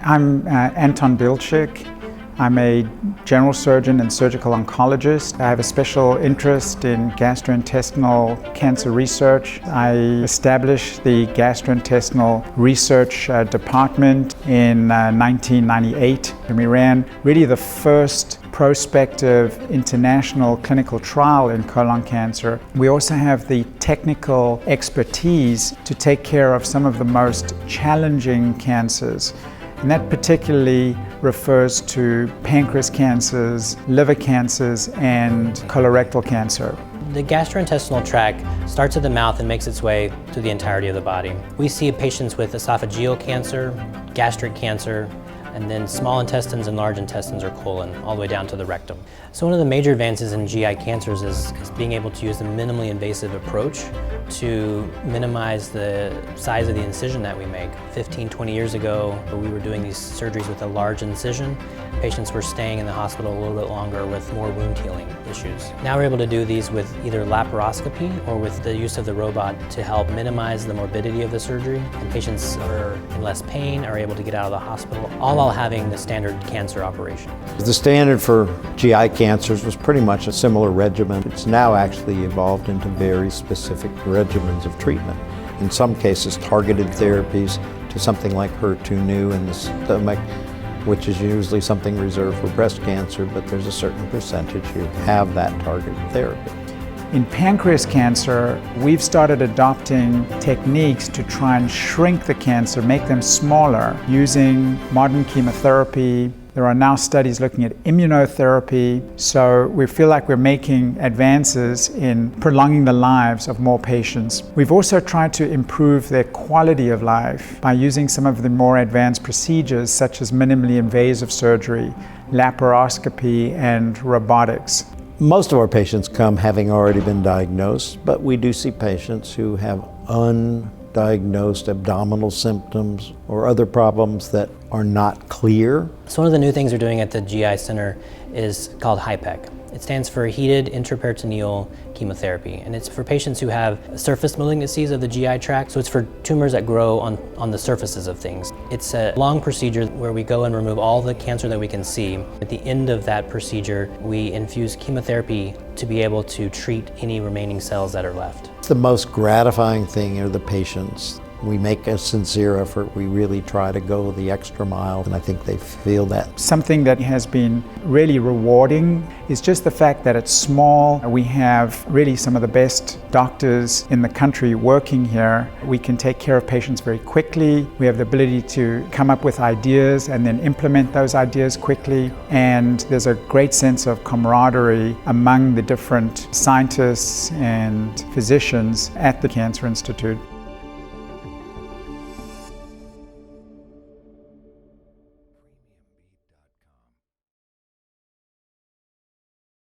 I'm Anton Bilchik. I'm a general surgeon and surgical oncologist. I have a special interest in gastrointestinal cancer research. I established the gastrointestinal research department in 1998, and we ran really the first prospective international clinical trial in colon cancer. We also have the technical expertise to take care of some of the most challenging cancers. And that particularly refers to pancreas cancers, liver cancers, and colorectal cancer. The gastrointestinal tract starts at the mouth and makes its way through the entirety of the body. We see patients with esophageal cancer, gastric cancer, and then small intestines and large intestines or colon, all the way down to the rectum. So one of the major advances in GI cancers is being able to use a minimally invasive approach to minimize the size of the incision that we make. 15, 20 years ago, we were doing these surgeries with a large incision. Patients were staying in the hospital a little bit longer with more wound healing issues. Now we're able to do these with either laparoscopy or with the use of the robot to help minimize the morbidity of the surgery. And patients are in less pain, are able to get out of the hospital, all while having the standard cancer operation. The standard for GI cancers was pretty much a similar regimen. It's now actually evolved into very specific regimens of treatment. In some cases, targeted therapies to something like HER2/neu in the stomach, which is usually something reserved for breast cancer, but there's a certain percentage who have that targeted therapy. In pancreas cancer, we've started adopting techniques to try and shrink the cancer, make them smaller, using modern chemotherapy. There are now studies looking at immunotherapy, so we feel like we're making advances in prolonging the lives of more patients. We've also tried to improve their quality of life by using some of the more advanced procedures such as minimally invasive surgery, laparoscopy, and robotics. Most of our patients come having already been diagnosed, but we do see patients who have undiagnosed abdominal symptoms or other problems that are not clear. So one of the new things we're doing at the GI Center is called Hypec. It stands for heated intraperitoneal chemotherapy, and it's for patients who have surface malignancies of the GI tract, so it's for tumors that grow on the surfaces of things. It's a long procedure where we go and remove all the cancer that we can see. At the end of that procedure, we infuse chemotherapy to be able to treat any remaining cells that are left. The most gratifying thing are the patients. We make a sincere effort. We really try to go the extra mile, and I think they feel that. Something that has been really rewarding is just the fact that it's small. We have really some of the best doctors in the country working here. We can take care of patients very quickly. We have the ability to come up with ideas and then implement those ideas quickly. And there's a great sense of camaraderie among the different scientists and physicians at the Cancer Institute.